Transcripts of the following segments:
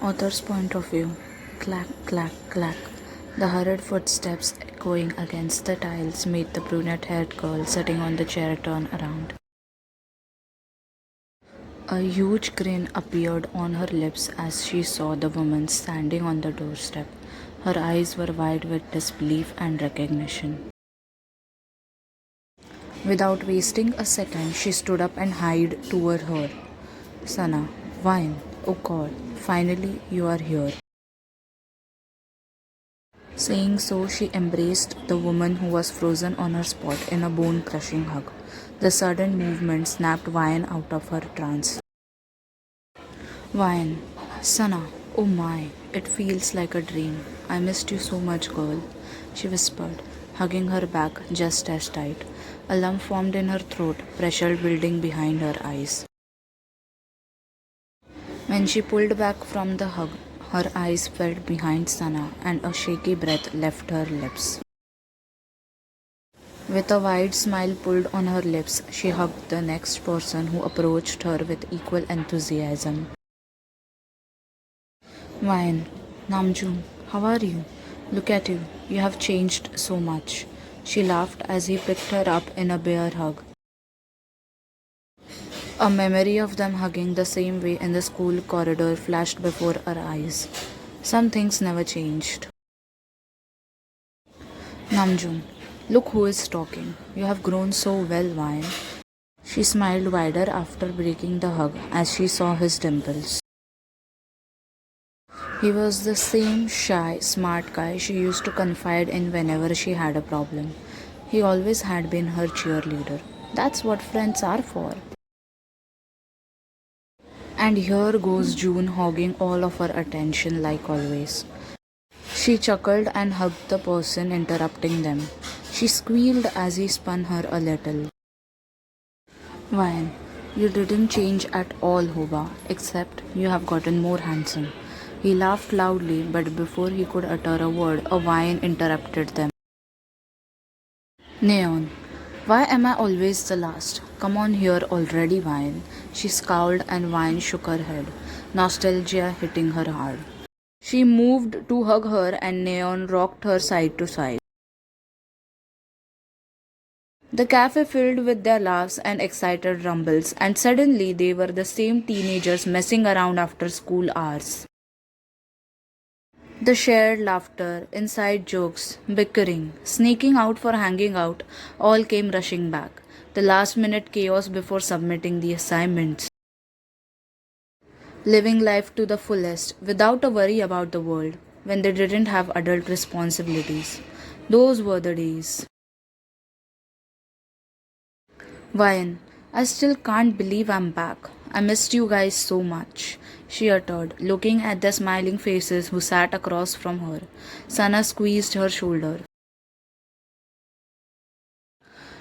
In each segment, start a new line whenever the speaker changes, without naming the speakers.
Author's point of view. Clack, clack, clack. The hurried footsteps echoing against the tiles made the brunette haired girl sitting on the chair turn around. A huge grin appeared on her lips as she saw the woman standing on the doorstep. Her eyes were wide with disbelief and recognition. Without wasting a second, she stood up and hurried toward her. Sana, wine. Oh God, finally you are here. Saying so, she embraced the woman who was frozen on her spot in a bone crushing hug. The sudden movement snapped Vian out of her trance. Vian, Sana, oh my, it feels like a dream. I missed you so much, girl, she whispered, hugging her back just as tight. A lump formed in her throat, pressure building behind her eyes. When she pulled back from the hug, her eyes fell behind Sana and a shaky breath left her lips. With a wide smile pulled on her lips, she hugged the next person who approached her with equal enthusiasm. Vian, Namjoon, how are you? Look at you, you have changed so much. She laughed as he picked her up in a bear hug. A memory of them hugging the same way in the school corridor flashed before her eyes. Some things never changed. Namjoon, look who is talking. You have grown so well, Vian. She smiled wider after breaking the hug as she saw his dimples. He was the same shy, smart guy she used to confide in whenever she had a problem. He always had been her cheerleader. That's what friends are for. And here goes June hogging all of her attention like always. She chuckled and hugged the person interrupting them. She squealed as he spun her a little. Vian, you didn't change at all, Hoba, except you have gotten more handsome. He laughed loudly, but before he could utter a word, a Vian interrupted them. Neon, why am I always the last? Come on here already, Vian. She scowled and Vian shook her head, nostalgia hitting her hard. She moved to hug her and Neon rocked her side to side. The cafe filled with their laughs and excited rumbles, and suddenly they were the same teenagers messing around after school hours. The shared laughter, inside jokes, bickering, sneaking out for hanging out, all came rushing back. The last minute chaos before submitting the assignments. Living life to the fullest, without a worry about the world, when they didn't have adult responsibilities. Those were the days. Vian, I still can't believe I'm back. I missed you guys so much, she uttered, looking at the smiling faces who sat across from her. Sana squeezed her shoulder.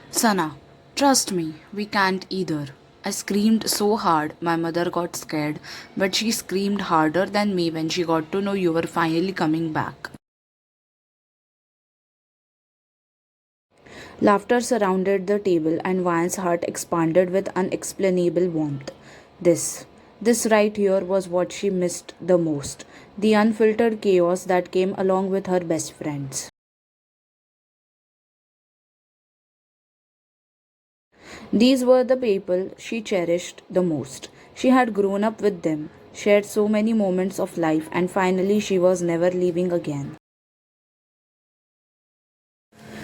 Sana, trust me, we can't either. I screamed so hard my mother got scared, but she screamed harder than me when she got to know you were finally coming back. Laughter surrounded the table and Vian's heart expanded with unexplainable warmth. This right here was what she missed the most, the unfiltered chaos that came along with her best friends. These were the people she cherished the most. She had grown up with them, shared so many moments of life, and finally she was never leaving again.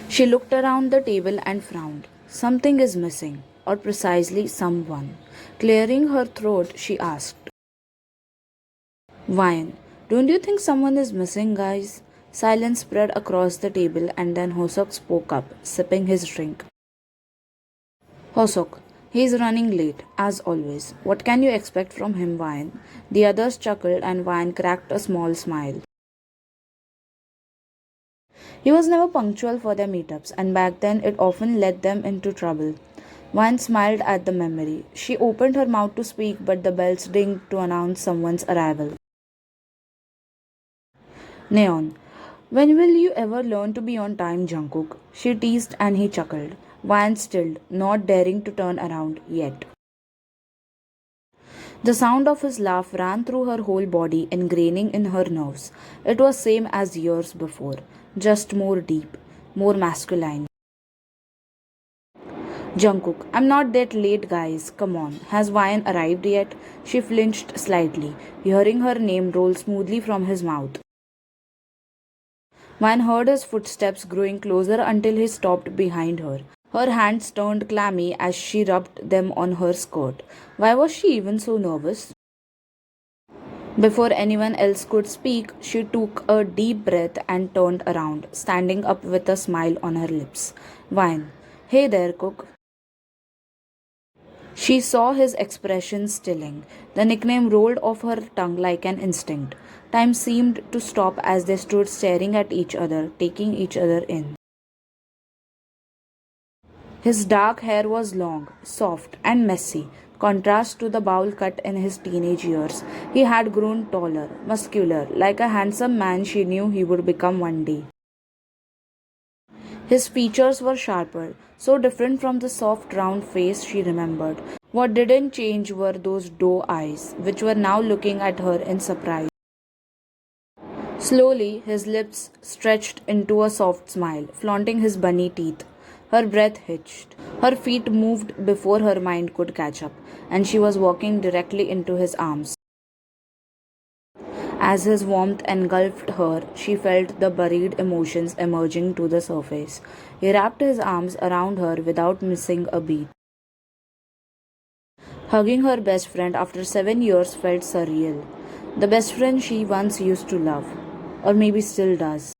She looked around the table and frowned. Something is missing, or precisely someone. Clearing her throat, she asked, Vian, don't you think someone is missing, guys? Silence spread across the table, and then Hosok spoke up, sipping his drink. Hosok, he is running late, as always. What can you expect from him, Vian? The others chuckled, and Vian cracked a small smile. He was never punctual for their meetups, and back then it often led them into trouble. Vian smiled at the memory. She opened her mouth to speak, but the bells dinged to announce someone's arrival. Neon, when will you ever learn to be on time, Jungkook? She teased and he chuckled. Vian stilled, not daring to turn around yet. The sound of his laugh ran through her whole body, ingraining in her nerves. It was same as years before, just more deep, more masculine. Jungkook, I'm not that late, guys. Come on. Has Ryan arrived yet? She flinched slightly, hearing her name roll smoothly from his mouth. Ryan heard his footsteps growing closer until he stopped behind her. Her hands turned clammy as she rubbed them on her skirt. Why was she even so nervous? Before anyone else could speak, she took a deep breath and turned around, standing up with a smile on her lips. Ryan, hey there, Cook. She saw his expression stilling. The nickname rolled off her tongue like an instinct. Time seemed to stop as they stood staring at each other, taking each other in. His dark hair was long, soft, and messy, contrast to the bowl cut in his teenage years. He had grown taller, muscular, like a handsome man she knew he would become one day. His features were sharper, so different from the soft round face she remembered. What didn't change were those doe eyes, which were now looking at her in surprise. Slowly, his lips stretched into a soft smile, flaunting his bunny teeth. Her breath hitched. Her feet moved before her mind could catch up, and she was walking directly into his arms. As his warmth engulfed her, she felt the buried emotions emerging to the surface. He wrapped his arms around her without missing a beat. Hugging her best friend after 7 years felt surreal. The best friend she once used to love. Or maybe still does.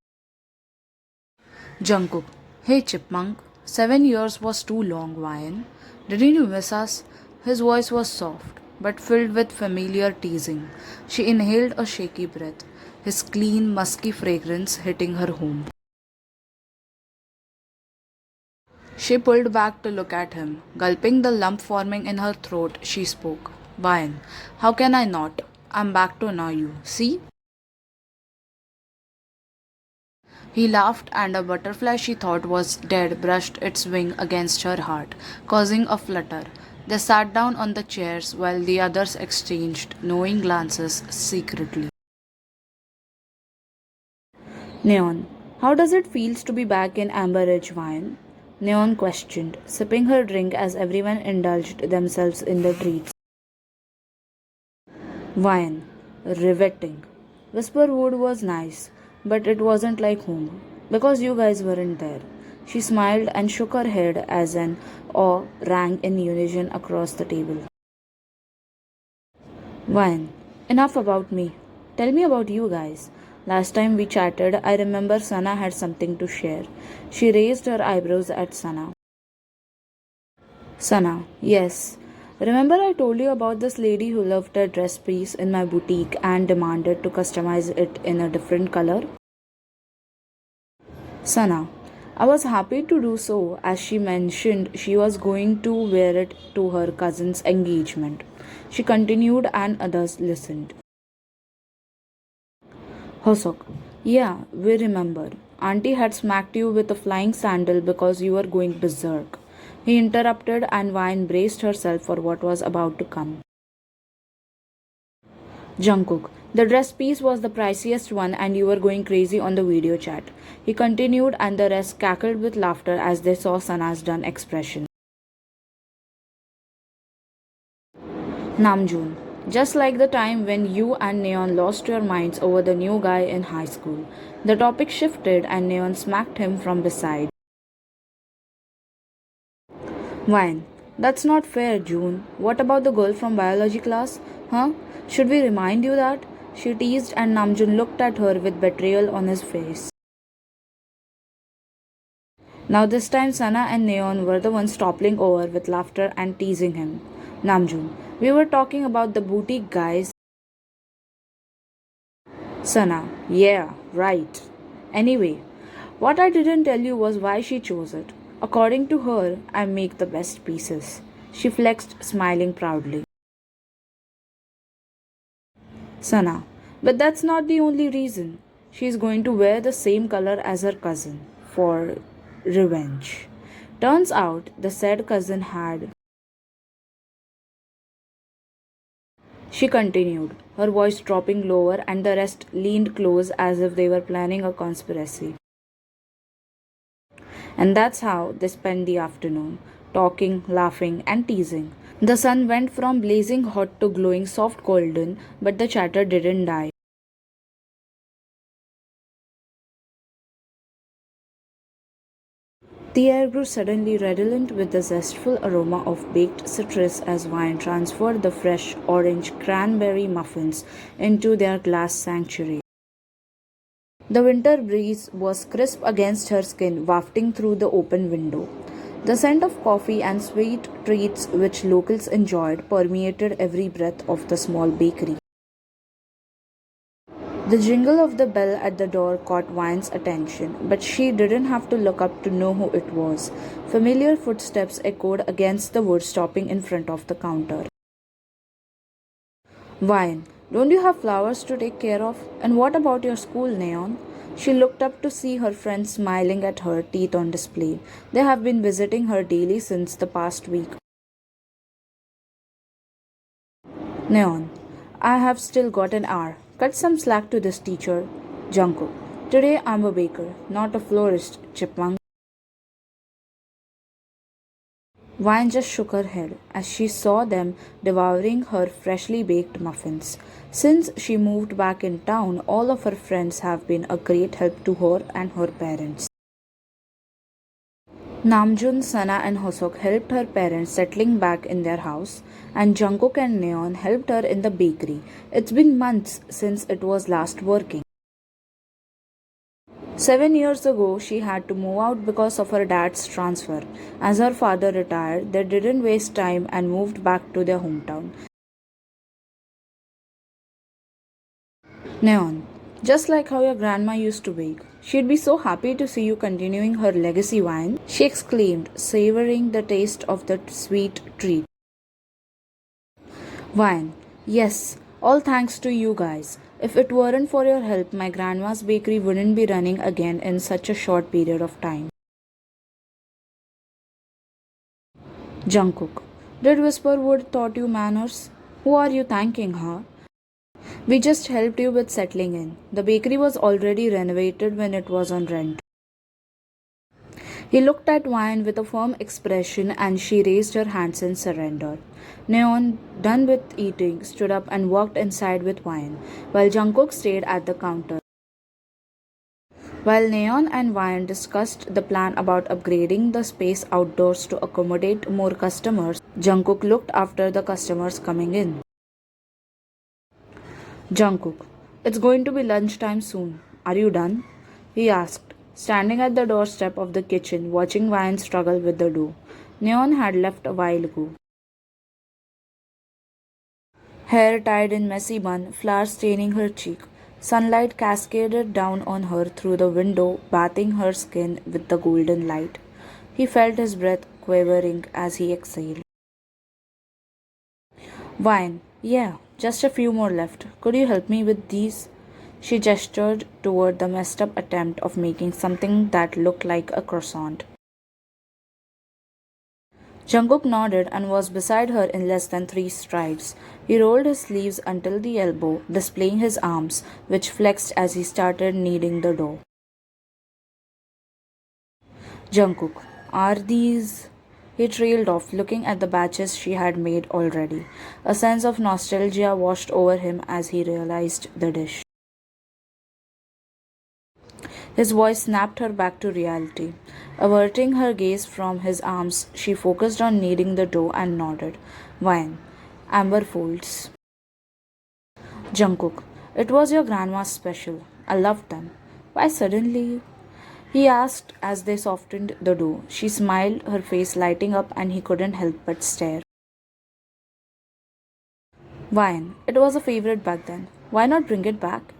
Jungkook. Hey Chipmunk. 7 years was too long, Ryan. Didn't you miss us? His voice was soft, but filled with familiar teasing. She inhaled a shaky breath, his clean, musky fragrance hitting her home. She pulled back to look at him. Gulping the lump forming in her throat, she spoke. Ryan, how can I not? I'm back to know you. See? He laughed, and a butterfly she thought was dead brushed its wing against her heart, causing a flutter. They sat down on the chairs while the others exchanged knowing glances secretly. Neon, how does it feel to be back in Amber Ridge, Ryan? Neon questioned, sipping her drink as everyone indulged themselves in the treats. Ryan, riveting. Whisperwood was nice, but it wasn't like home, because you guys weren't there. She smiled and shook her head as an awe rang in unison across the table. Ryan, enough about me. Tell me about you guys. Last time we chatted, I remember Sana had something to share. She raised her eyebrows at Sana. Sana, yes. Remember I told you about this lady who loved a dress piece in my boutique and demanded to customize it in a different color? Sana, I was happy to do so as she mentioned she was going to wear it to her cousin's engagement. She continued and others listened. Hosok, yeah, we remember. Auntie had smacked you with a flying sandal because you were going berserk. He interrupted and Vine braced herself for what was about to come. Jungkook, the dress piece was the priciest one and you were going crazy on the video chat. He continued and the rest cackled with laughter as they saw Sana's done expression. Namjoon, just like the time when you and Neon lost your minds over the new guy in high school. The topic shifted and Neon smacked him from beside. Vine, that's not fair, June. What about the girl from biology class? Huh? Should we remind you that? She teased and Namjoon looked at her with betrayal on his face. Now this time Sana and Neon were the ones toppling over with laughter and teasing him. Namjoon, we were talking about the boutique guys. Sana, yeah, right. Anyway, what I didn't tell you was why she chose it. According to her, I make the best pieces. She flexed, smiling proudly. Sana, but that's not the only reason. She's going to wear the same color as her cousin for revenge. Turns out the said cousin had She continued, her voice dropping lower, and the rest leaned close as if they were planning a conspiracy. And that's how they spent the afternoon, talking, laughing, and teasing. The sun went from blazing hot to glowing soft golden, but the chatter didn't die. The air grew suddenly redolent with the zestful aroma of baked citrus as wine transferred the fresh orange cranberry muffins into their glass sanctuary. The winter breeze was crisp against her skin, wafting through the open window. The scent of coffee and sweet treats which locals enjoyed permeated every breath of the small bakery. The jingle of the bell at the door caught Vine's attention, but she didn't have to look up to know who it was. Familiar footsteps echoed against the wood, stopping in front of the counter. Vine, don't you have flowers to take care of? And what about your school, Neon? She looked up to see her friend smiling at her, teeth on display. They have been visiting her daily since the past week. Neon, I have still got an hour. Cut some slack to this teacher. Jungkook, today I'm a baker, not a florist, chipmunk. Vine just shook her head as she saw them devouring her freshly baked muffins. Since she moved back in town, all of her friends have been a great help to her and her parents. Namjoon, Sana, and Hosok helped her parents settling back in their house, and Jungkook and Neon helped her in the bakery. It's been months since it was last working. 7 years ago, she had to move out because of her dad's transfer. As her father retired, they didn't waste time and moved back to their hometown. Neon, just like how your grandma used to bake. She'd be so happy to see you continuing her legacy, Wine, she exclaimed, savoring the taste of the sweet treat. Wine, yes, all thanks to you guys. If it weren't for your help, my grandma's bakery wouldn't be running again in such a short period of time. Jungkook, did Whisperwood taught you manners? Who are you thanking, huh? We just helped you with settling in. The bakery was already renovated when it was on rent. He looked at Wine with a firm expression and she raised her hands in surrender. Neon, done with eating, stood up and walked inside with Wine, while Jungkook stayed at the counter. While Neon and Wine discussed the plan about upgrading the space outdoors to accommodate more customers, Jungkook looked after the customers coming in. Jungkook, it's going to be lunchtime soon. Are you done? He asked, standing at the doorstep of the kitchen, watching Wine struggle with the dough. Neon had left a while ago. Hair tied in messy bun, flowers staining her cheek. Sunlight cascaded down on her through the window, bathing her skin with the golden light. He felt his breath quivering as he exhaled. Wine, yeah, just a few more left. Could you help me with these? She gestured toward the messed up attempt of making something that looked like a croissant. Jungkook nodded and was beside her in less than 3 strides. He rolled his sleeves until the elbow, displaying his arms, which flexed as he started kneading the dough. Jungkook, are these? He trailed off, looking at the batches she had made already. A sense of nostalgia washed over him as he realized the dish. His voice snapped her back to reality. Averting her gaze from his arms, she focused on kneading the dough and nodded. Wine. Amber folds. Jungkook. It was your grandma's special. I loved them. Why suddenly? He asked as they softened the dough. She smiled, her face lighting up, and he couldn't help but stare. Wine. It was a favorite back then. Why not bring it back?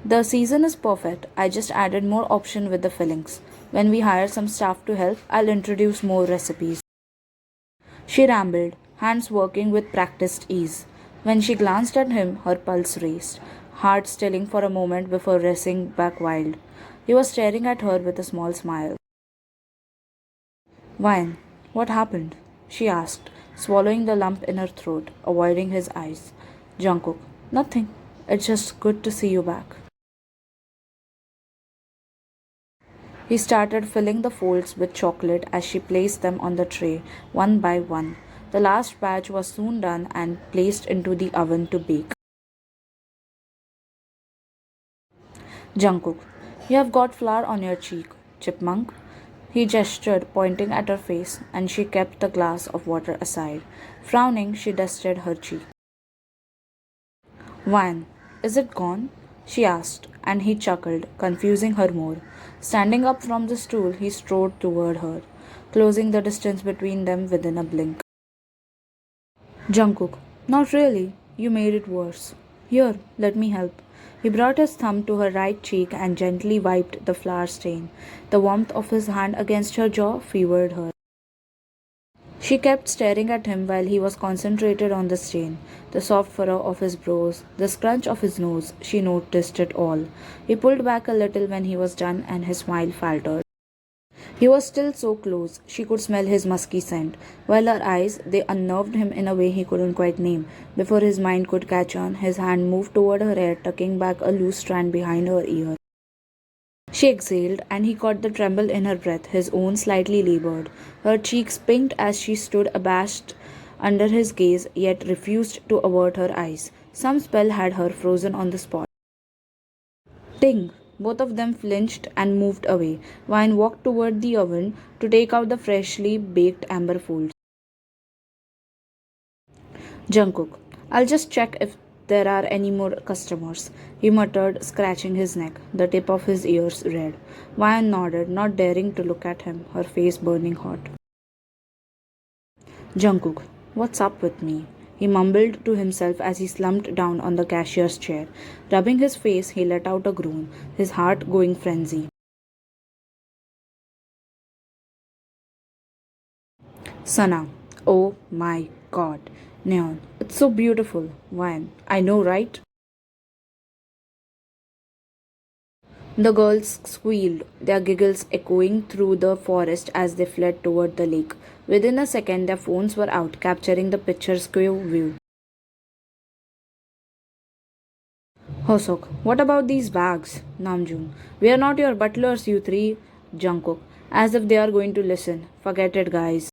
The season is perfect. I just added more option with the fillings. When we hire some staff to help, I'll introduce more recipes. She rambled, hands working with practiced ease. When she glanced at him, her pulse raced, heart stilling for a moment before racing back wild. He was staring at her with a small smile. Wine, what happened? She asked, swallowing the lump in her throat, avoiding his eyes. Jungkook, nothing. It's just good to see you back. He started filling the folds with chocolate as she placed them on the tray, one by one. The last batch was soon done and placed into the oven to bake. Jungkook, you have got flour on your cheek, chipmunk. He gestured, pointing at her face, and she kept the glass of water aside. Frowning, she dusted her cheek. Wine, is it gone? She asked, and he chuckled, confusing her more. Standing up from the stool, he strode toward her, closing the distance between them within a blink. Jungkook, not really. You made it worse. Here, let me help. He brought his thumb to her right cheek and gently wiped the flour stain. The warmth of his hand against her jaw fevered her. She kept staring at him while he was concentrated on the stain, the soft furrow of his brows, the scrunch of his nose. She noticed it all. He pulled back a little when he was done and his smile faltered. He was still so close, she could smell his musky scent, while her eyes, they unnerved him in a way he couldn't quite name. Before his mind could catch on, his hand moved toward her hair, tucking back a loose strand behind her ear. She exhaled, and he caught the tremble in her breath, his own slightly labored. Her cheeks pinked as she stood abashed under his gaze, yet refused to avert her eyes. Some spell had her frozen on the spot. Ting! Both of them flinched and moved away. Wine walked toward the oven to take out the freshly baked amber folds. Jungkook, I'll just check if there are any more customers, he muttered, scratching his neck, the tip of his ears red. Wine nodded, not daring to look at him, her face burning hot. Jungkook, what's up with me? He mumbled to himself as he slumped down on the cashier's chair. Rubbing his face, he let out a groan, his heart going frenzy. Sana, oh my god. Neon, it's so beautiful. Wine, I know, right? The girls squealed, their giggles echoing through the forest as they fled toward the lake. Within a second, their phones were out, capturing the picturesque view. Hosok, what about these bags? Namjoon, we are not your butlers, you three. Jungkook, as if they are going to listen. Forget it, guys.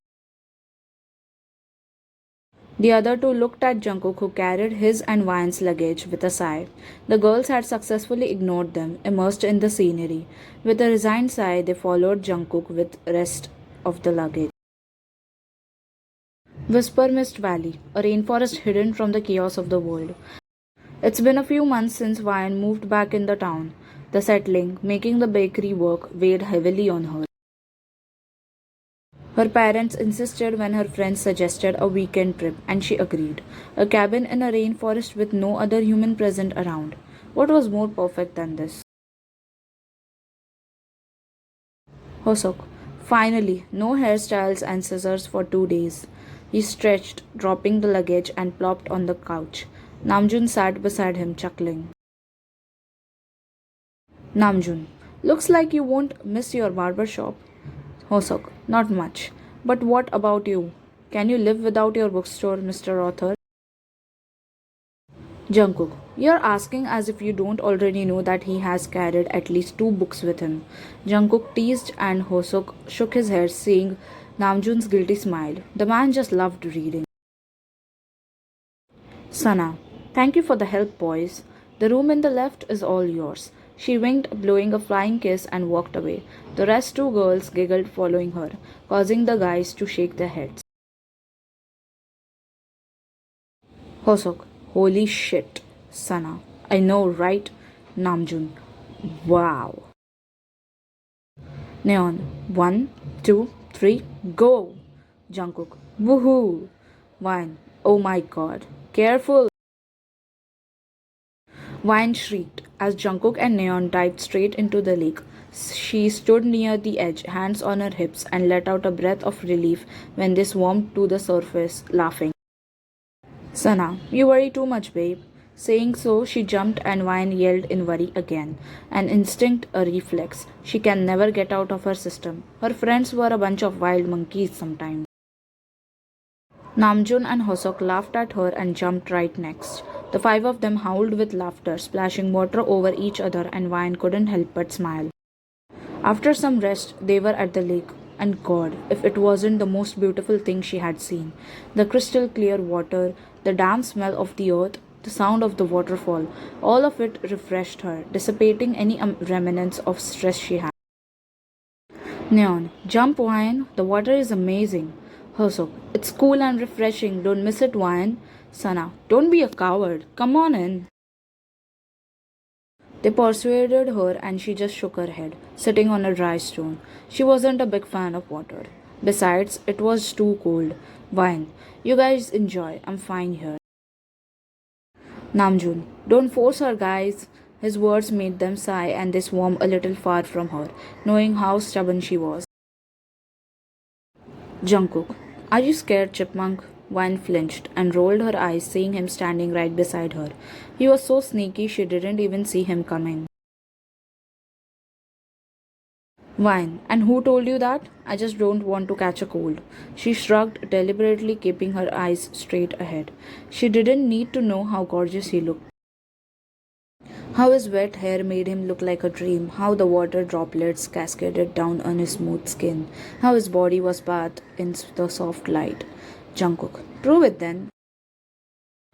The other two looked at Jungkook, who carried his and Vine's luggage, with a sigh. The girls had successfully ignored them, immersed in the scenery. With a resigned sigh, they followed Jungkook with rest of the luggage. Whisper Mist Valley, a rainforest hidden from the chaos of the world. It's been a few months since Vine moved back in the town. The settling, making the bakery work, weighed heavily on her. Her parents insisted when her friends suggested a weekend trip, and she agreed. A cabin in a rainforest with no other human present around. What was more perfect than this? Hosok. Finally, no hairstyles and scissors for 2 days. He stretched, dropping the luggage, and plopped on the couch. Namjoon sat beside him, chuckling. Namjoon. Looks like you won't miss your barber shop. Hosok. Not much. But what about you? Can you live without your bookstore, Mr. Author? Jungkook. You're asking as if you don't already know that he has carried at least 2 books with him. Jungkook teased and Hosok shook his head, seeing Namjoon's guilty smile. The man just loved reading. Sana. Thank you for the help, boys. The room in the left is all yours. She winked, blowing a flying kiss, and walked away. The rest 2 girls giggled following her, causing the guys to shake their heads. Hosok. Holy shit. Sana. I know, right? Namjoon. Wow. Neon. 1, 2, 3, go! Jungkook. Woohoo! Wine. Oh my god. Careful! Wine shrieked as Jungkook and Neon dived straight into the lake. She stood near the edge, hands on her hips, and let out a breath of relief when they swarmed to the surface, laughing. Sana, you worry too much, babe. Saying so, she jumped and Wine yelled in worry again. An instinct, a reflex. She can never get out of her system. Her friends were a bunch of wild monkeys sometimes. Namjoon and Hosok laughed at her and jumped right next. The five of them howled with laughter, splashing water over each other, and Vine couldn't help but smile. After some rest, they were at the lake, and God, if it wasn't the most beautiful thing she had seen. The crystal clear water, the damp smell of the earth, the sound of the waterfall, all of it refreshed her, dissipating any remnants of stress she had. Neon, jump Wine, the water is amazing. Hosok, it's cool and refreshing, don't miss it Wine. Sana, don't be a coward, come on in. They persuaded her and she just shook her head, sitting on a dry stone. She wasn't a big fan of water. Besides, it was too cold. Wine, you guys enjoy, I'm fine here. Namjoon, don't force her guys. His words made them sigh and they swam a little far from her, knowing how stubborn she was. Jungkook, are you scared, Chipmunk? Vine flinched and rolled her eyes, seeing him standing right beside her. He was so sneaky she didn't even see him coming. Vine, and who told you that? I just don't want to catch a cold. She shrugged, deliberately keeping her eyes straight ahead. She didn't need to know how gorgeous he looked. How his wet hair made him look like a dream, how the water droplets cascaded down on his smooth skin, how his body was bathed in the soft light. Jungkook, prove it then.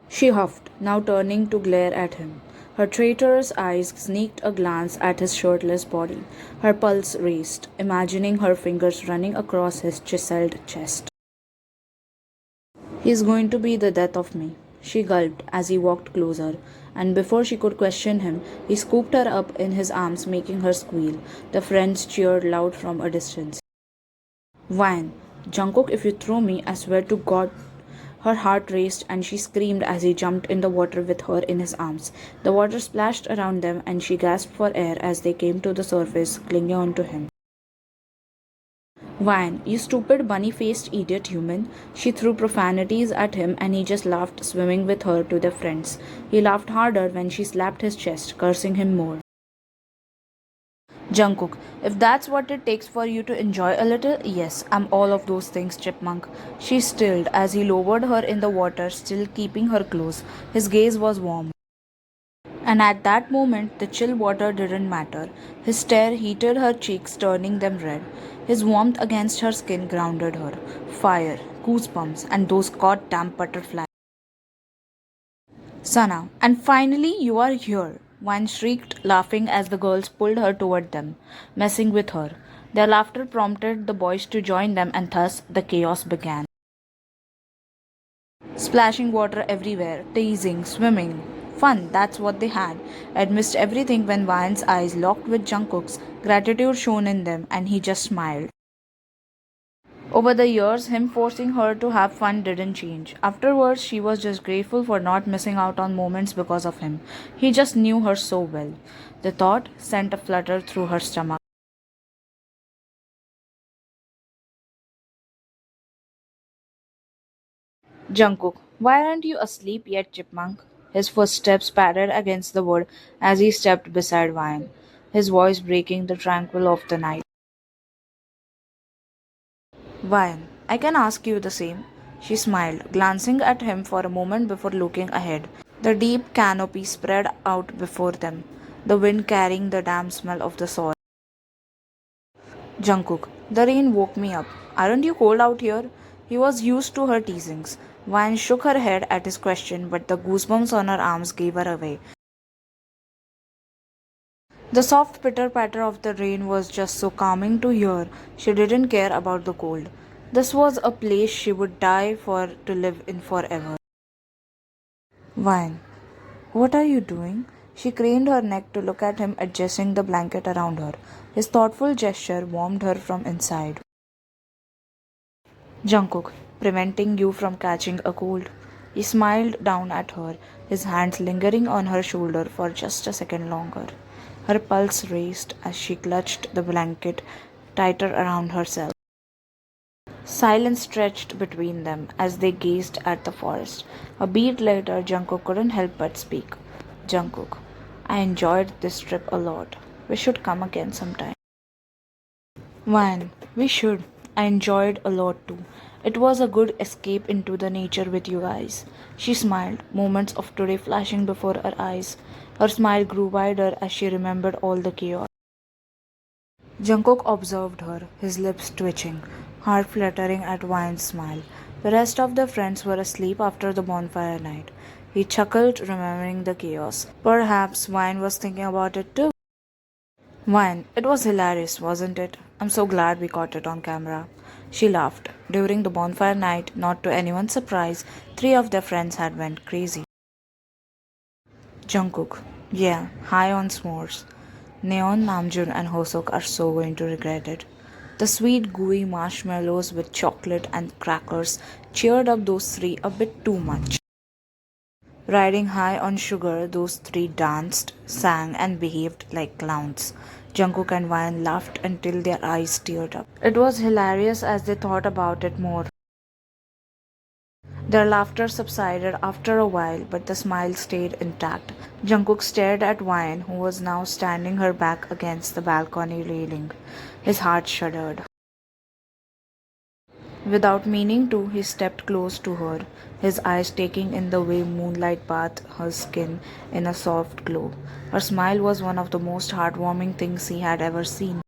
She huffed, now turning to glare at him. Her traitorous eyes sneaked a glance at his shirtless body. Her pulse raced, imagining her fingers running across his chiseled chest. He's going to be the death of me, she gulped as he walked closer, and before she could question him, he scooped her up in his arms, making her squeal. The friends cheered loud from a distance. Vine, Jungkook, if you throw me, I swear to God. Her heart raced and she screamed as he jumped in the water with her in his arms. The water splashed around them and she gasped for air as they came to the surface, clinging onto him. Vine, you stupid bunny-faced idiot human. She threw profanities at him and he just laughed, swimming with her to their friends. He laughed harder when she slapped his chest, cursing him more. Jungkook, if that's what it takes for you to enjoy a little, yes, I'm all of those things, Chipmunk. She stilled as he lowered her in the water, still keeping her close. His gaze was warm. And at that moment, the chill water didn't matter. His stare heated her cheeks, turning them red. His warmth against her skin grounded her. Fire, goosebumps, and those goddamn butterflies. Sana, and finally you are here. One shrieked, laughing as the girls pulled her toward them, messing with her. Their laughter prompted the boys to join them, and thus the chaos began. Splashing water everywhere, teasing, swimming. Fun, that's what they had. Ed missed everything when Vian's eyes locked with Jungkook's, gratitude shone in them, and he just smiled. Over the years, him forcing her to have fun didn't change. Afterwards, she was just grateful for not missing out on moments because of him. He just knew her so well. The thought sent a flutter through her stomach. Jungkook, why aren't you asleep yet, Chipmunk? His footsteps pattered against the wood as he stepped beside Vian, his voice breaking the tranquil of the night. Vian, I can ask you the same. She smiled, glancing at him for a moment before looking ahead. The deep canopy spread out before them, the wind carrying the damp smell of the soil. Jungkook, the rain woke me up. Aren't you cold out here? He was used to her teasings. Vian shook her head at his question, but the goosebumps on her arms gave her away. The soft pitter patter of the rain was just so calming to hear. She didn't care about the cold. This was a place she would die for to live in forever. Vine, what are you doing? She craned her neck to look at him, adjusting the blanket around her. His thoughtful gesture warmed her from inside. Jungkook, preventing you from catching a cold. He smiled down at her, his hands lingering on her shoulder for just a second longer. Her pulse raced as she clutched the blanket tighter around herself. Silence stretched between them as they gazed at the forest. A beat later, Jungkook couldn't help but speak. Jungkook, I enjoyed this trip a lot. We should come again sometime. Van, we should. I enjoyed a lot too. It was a good escape into the nature with you guys. She smiled, moments of today flashing before her eyes. Her smile grew wider as she remembered all the chaos. Jungkook observed her, his lips twitching, heart fluttering at Wine's smile. The rest of the friends were asleep after the bonfire night. He chuckled, remembering the chaos. Perhaps Wine was thinking about it too. Wine, it was hilarious, wasn't it? I'm so glad we caught it on camera. She laughed. During the bonfire night, not to anyone's surprise, three of their friends had went crazy. Jungkook, yeah, high on s'mores. Neon, Namjoon, and Hosok are so going to regret it. The sweet, gooey marshmallows with chocolate and crackers cheered up those three a bit too much. Riding high on sugar, those three danced, sang, and behaved like clowns. Jungkook and Ryan laughed until their eyes teared up. It was hilarious as they thought about it more. Their laughter subsided after a while, but the smile stayed intact. Jungkook stared at Ryan, who was now standing her back against the balcony railing. His heart shuddered. Without meaning to, he stepped close to her, his eyes taking in the way moonlight bathed her skin in a soft glow. Her smile was one of the most heartwarming things he had ever seen.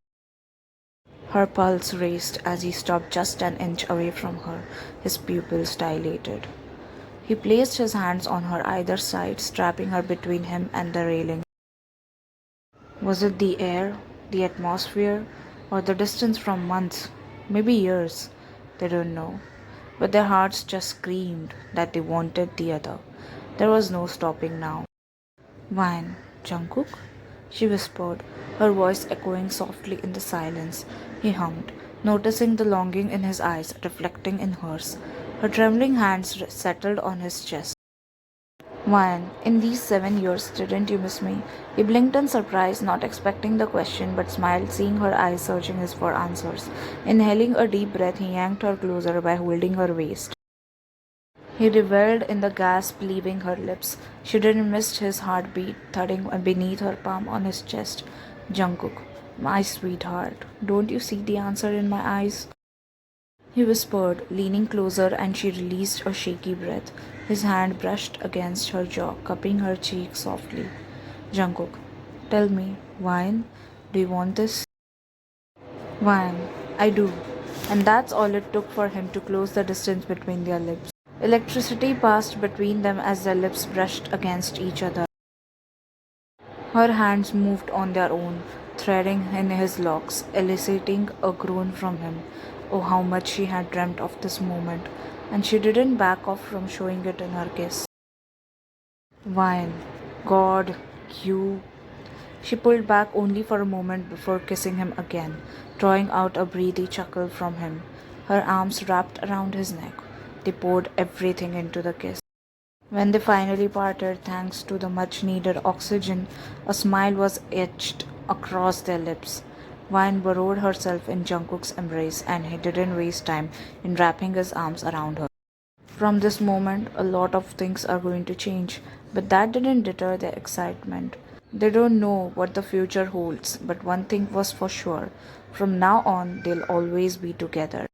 Her pulse raced as he stopped just an inch away from her, his pupils dilated. He placed his hands on her either side, strapping her between him and the railing. Was it the air, the atmosphere, or the distance from months, maybe years? They don't know. But their hearts just screamed that they wanted the other. There was no stopping now. Wine, Jungkook? She whispered, her voice echoing softly in the silence. He hummed, noticing the longing in his eyes reflecting in hers. Her trembling hands settled on his chest. Wine, in these 7 years, didn't you miss me? He blinked in surprise, not expecting the question, but smiled, seeing her eyes searching his for answers. Inhaling a deep breath, he yanked her closer by holding her waist. He revelled in the gasp leaving her lips. She didn't miss his heartbeat thudding beneath her palm on his chest. Jungkook, my sweetheart, don't you see the answer in my eyes? He whispered, leaning closer, and she released a shaky breath. His hand brushed against her jaw, cupping her cheek softly. Jungkook, tell me, Wine, do you want this? Wine, I do. And that's all it took for him to close the distance between their lips. Electricity passed between them as their lips brushed against each other. Her hands moved on their own, threading in his locks, eliciting a groan from him. Oh, how much she had dreamt of this moment, and she didn't back off from showing it in her kiss. Wine, God, you. She pulled back only for a moment before kissing him again, drawing out a breathy chuckle from him. Her arms wrapped around his neck. They poured everything into the kiss. When they finally parted, thanks to the much needed oxygen, a smile was etched across their lips. Wine burrowed herself in Jungkook's embrace, and he didn't waste time in wrapping his arms around her. From this moment, a lot of things are going to change, but that didn't deter their excitement. They don't know what the future holds, but one thing was for sure. From now on, they'll always be together.